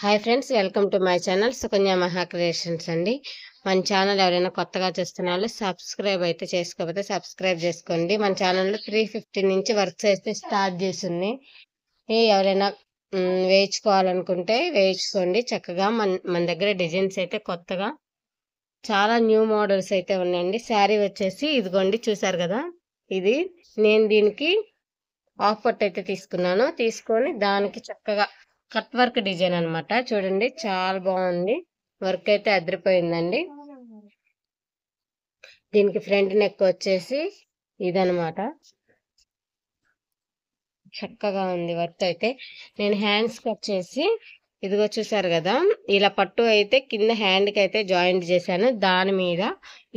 Hi friends, welcome to my channel Sukanya మహా creations అండి. మన ఛానల్ ఎవరైనా కొత్తగా చూస్తున్న వాళ్ళు సబ్స్క్రైబ్ అయితే చేసుకోకపోతే సబ్స్క్రైబ్ చేసుకోండి. మన ఛానల్లో 350 నుంచి వర్క్స్ అయితే స్టార్ట్ చేసింది. ఎవరైనా వేయించుకోవాలనుకుంటే వేయించుకోండి. చక్కగా మన దగ్గర డిజైన్స్ అయితే కొత్తగా చాలా న్యూ మోడల్స్ అయితే ఉన్నాయండి. శారీ వచ్చేసి ఇదిగోండి, చూసారు కదా, ఇది నేను దీనికి హాఫ్ పట్టు అయితే తీసుకొని దానికి చక్కగా కట్ వర్క్ డిజైన్ అనమాట. చూడండి, చాలా బాగుంది. వర్క్ అయితే అదిరిపోయిందండి. దీనికి ఫ్రంట్ నెక్ వచ్చేసి ఇదనమాట. చక్కగా ఉంది వర్క్ అయితే. నేను హ్యాండ్స్ కట్ చేసి ఇదిగో చూసారు కదా, ఇలా పట్టు అయితే కింద హ్యాండ్కి అయితే జాయింట్ చేశాను. దాని మీద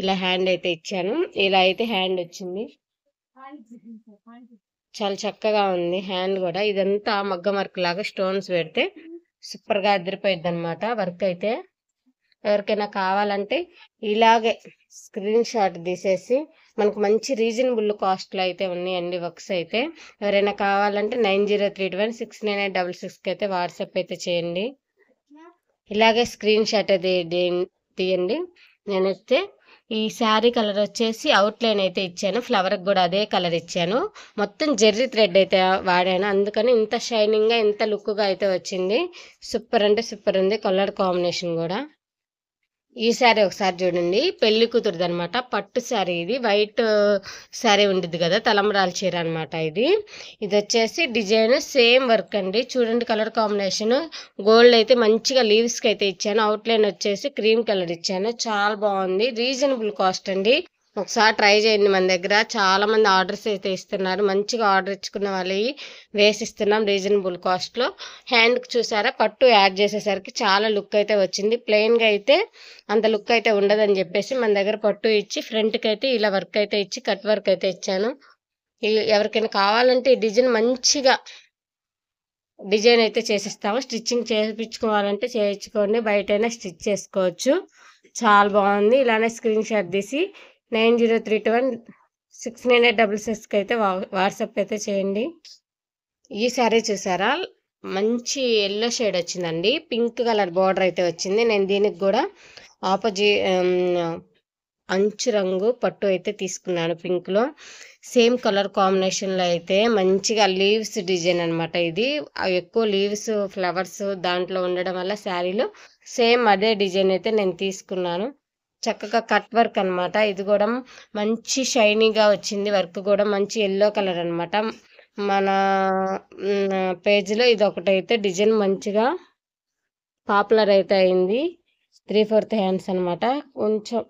ఇలా హ్యాండ్ అయితే ఇచ్చాను. ఇలా అయితే హ్యాండ్ వచ్చింది. చాలా చక్కగా ఉంది హ్యాండ్ కూడా. ఇదంతా మగ్గం వర్క్ లాగా స్టోన్స్ పెడితే సూపర్ గా అదిరిపోయింది అనమాట వర్క్ అయితే. ఎవరికైనా కావాలంటే ఇలాగే స్క్రీన్ షాట్ తీసేసి, మనకు మంచి రీజనబుల్ కాస్ట్ లో అయితే ఉన్నాయండి వర్క్స్ అయితే. ఎవరైనా కావాలంటే 9032169866 అయితే వాట్సాప్ అయితే చేయండి. ఇలాగే స్క్రీన్ షాట్ అయితే తీయండి. నేనైతే ఈ శారీ కలర్ వచ్చేసి అవుట్ లైన్ అయితే ఇచ్చాను, ఫ్లవర్ కూడా అదే కలర్ ఇచ్చాను. మొత్తం జెర్రీ థ్రెడ్ అయితే వాడాను, అందుకని ఇంత షైనింగ్ గా ఇంత లుక్ గా అయితే వచ్చింది. సూపర్ అంటే సూపర్ ఉంది. కలర్ కాంబినేషన్ కూడా. ఈ శారీ ఒకసారి చూడండి, పెళ్లి కూతురుది అనమాట. పట్టు శారీ, ఇది వైట్ శారీ ఉంటుంది కదా, తలంబరాల చీర అనమాట. ఇది వచ్చేసి డిజైన్ సేమ్ వర్క్ అండి. చూడండి కలర్ కాంబినేషన్. గోల్డ్ అయితే మంచిగా లీవ్స్ కి అయితే ఇచ్చాను. అవుట్ లైన్ వచ్చేసి క్రీమ్ కలర్ ఇచ్చాను. చాలా బాగుంది. రీజనబుల్ కాస్ట్ అండి. ఒకసారి ట్రై చేయండి. మన దగ్గర చాలా మంది ఆర్డర్స్ అయితే ఇస్తున్నారు. మంచిగా ఆర్డర్ ఇచ్చుకున్న వాళ్ళవి వేసిస్తున్నాం రీజనబుల్ కాస్ట్ లో. హ్యాండ్ కి చూసారా, పట్టు యాడ్ చేసేసరికి చాలా లుక్ అయితే వచ్చింది. ప్లెయిన్ గా అయితే అంత లుక్ అయితే ఉండదని చెప్పేసి మన దగ్గర పట్టు ఇచ్చి ఫ్రంట్ కి అయితే ఇలా వర్క్ అయితే ఇచ్చి కట్ వర్క్ అయితే ఇచ్చాను. ఎవరికైనా కావాలంటే ఈ డిజైన్ మంచిగా డిజైన్ అయితే చేసిస్తాము. స్టిచ్చింగ్ చేయించుకోవాలంటే చేయించుకోండి, బయటైనా స్టిచ్ చేసుకోవచ్చు. చాలా బాగుంది. ఇలానే స్క్రీన్ షాట్ తీసి 9032169866 అయితే వాట్సాప్ అయితే చేయండి. ఈ సారీ చూసారా, మంచి ఎల్లో షేడ్ వచ్చిందండి. పింక్ కలర్ బార్డర్ అయితే వచ్చింది. నేను దీనికి కూడా ఆపోజిట్ అంచు రంగు పట్టు అయితే తీసుకున్నాను పింక్ లో. సేమ్ కలర్ కాంబినేషన్ లో అయితే మంచిగా లీవ్స్ డిజైన్ అనమాట. ఇది ఎక్కువ లీవ్స్ ఫ్లవర్స్ దాంట్లో ఉండడం వల్ల శారీలో సేమ్ అదే డిజైన్ అయితే నేను తీసుకున్నాను. చక్కగా కట్ వర్క్ అనమాట. ఇది కూడా మంచి షైనీగా వచ్చింది. వర్క్ కూడా మంచి ఎల్లో కలర్ అనమాట. మన పేజ్లో ఇది ఒకటైతే డిజైన్ మంచిగా పాపులర్ అయితే అయింది. 3/4 హ్యాండ్స్ అనమాట. కొంచెం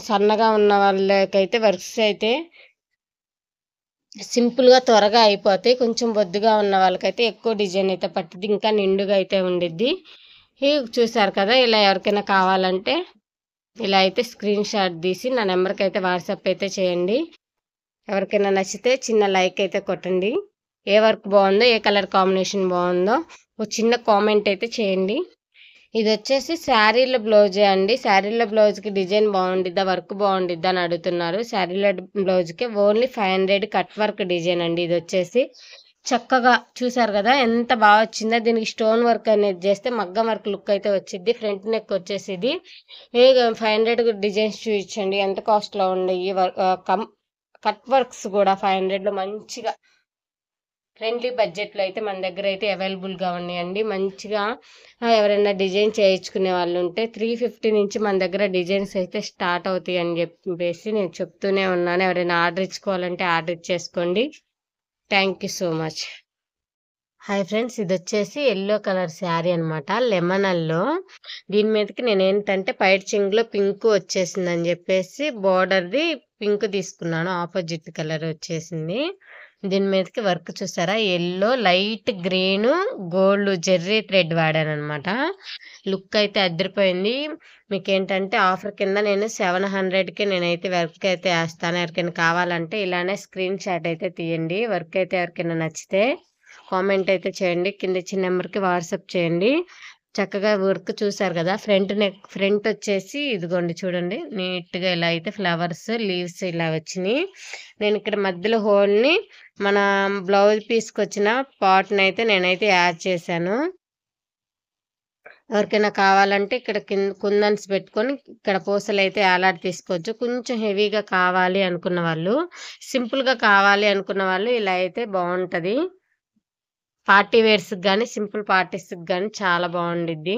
సన్నగా ఉన్న వాళ్ళకైతే వర్క్స్ అయితే సింపుల్గా త్వరగా అయిపోతాయి. కొంచెం బొద్దుగా ఉన్న వాళ్ళకైతే ఎక్కువ డిజైన్ అయితే పట్టింది, ఇంకా నిండుగా అయితే ఉండిద్ది. చూసారు కదా, ఇలా ఎవరికైనా కావాలంటే ఇలా అయితే స్క్రీన్ షాట్ తీసి నా నెంబర్కి అయితే వాట్సాప్ అయితే చేయండి. ఎవరికైనా నచ్చితే చిన్న లైక్ అయితే కొట్టండి. ఏ వర్క్ బాగుందో, ఏ కలర్ కాంబినేషన్ బాగుందో ఒక చిన్న కామెంట్ అయితే చేయండి. ఇది వచ్చేసి శారీల బ్లౌజే అండి. శారీల బ్లౌజ్కి డిజైన్ బాగుండిద్దా, వర్క్ బాగుండిద్దా అని అడుగుతున్నారు. శారీల బ్లౌజ్కి ఓన్లీ 500 కట్ వర్క్ డిజైన్ అండి. ఇది వచ్చేసి చక్కగా చూసారు కదా ఎంత బాగా వచ్చిందో. దీనికి స్టోన్ వర్క్ అనేది చేస్తే మగ్గం వర్క్ లుక్ అయితే వచ్చింది. ఫ్రంట్ నెక్ వచ్చేసి ఇది 500 డిజైన్స్ చూపించండి ఎంత కాస్ట్ లో ఉండయి. కట్ వర్క్స్ కూడా 500 లో మంచిగా ఫ్రెండ్లీ బడ్జెట్ లో అయితే మన దగ్గర అయితే అవైలబుల్ గా ఉన్నాయండి. మంచిగా ఎవరైనా డిజైన్ చేయించుకునే వాళ్ళు ఉంటే 350 నుంచి మన దగ్గర డిజైన్స్ అయితే స్టార్ట్ అవుతాయి అని చెప్పేసి నేను చెప్తూనే ఉన్నాను. ఎవరైనా ఆర్డర్ ఇచ్చుకోవాలంటే ఆర్డర్ ఇచ్చేసుకోండి. Thank you so much. Hi friends, ఇది వచ్చేసి ఎల్లో కలర్ శారీ అనమాట, లెమనల్లో. దీని మీదకి నేను ఏంటంటే పైట్ చెంగులో పింక్ వచ్చేసిందని చెప్పేసి బోర్డర్ది పింక్ తీసుకున్నాను. ఆపోజిట్ కలర్ వచ్చేసింది. దీని మీదకి వర్క్ చూసారా, yellow, light green, gold Jerry thread వాడాను అనమాట. లుక్ అయితే అదిరిపోయింది. మీకు ఏంటంటే ఆఫర్ కింద నేను 700కి నేనైతే వర్క్ అయితే వేస్తాను. ఎవరికైనా కావాలంటే ఇలానే స్క్రీన్ షాట్ అయితే తీయండి. వర్క్ అయితే ఎవరికైనా నచ్చితే కామెంట్ అయితే చేయండి. కింద ఇచ్చిన నెంబర్కి వాట్సాప్ చేయండి. చక్కగా వర్క్ చూసారు కదా. ఫ్రంట్ వచ్చేసి ఇదిగోండి చూడండి, నీట్గా ఇలా అయితే ఫ్లవర్స్ లీవ్స్ ఇలా వచ్చినాయి. నేను ఇక్కడ మధ్యలో హోల్ని మన బ్లౌజ్ పీస్కి వచ్చిన పార్ట్ని అయితే నేనైతే యాడ్ చేశాను. ఎవరికైనా కావాలంటే ఇక్కడ కుందన్స్ పెట్టుకొని ఇక్కడ పూసలైతే ఏలాడి తీసుకోవచ్చు. కొంచెం హెవీగా కావాలి అనుకున్న వాళ్ళు, సింపుల్‌గా కావాలి అనుకున్న వాళ్ళు ఇలా అయితే బావుంటది. పార్టీ వేర్స్‌కి గాని, సింపుల్ పార్టీస్‌కి గాని చాలా బావుండిద్ది.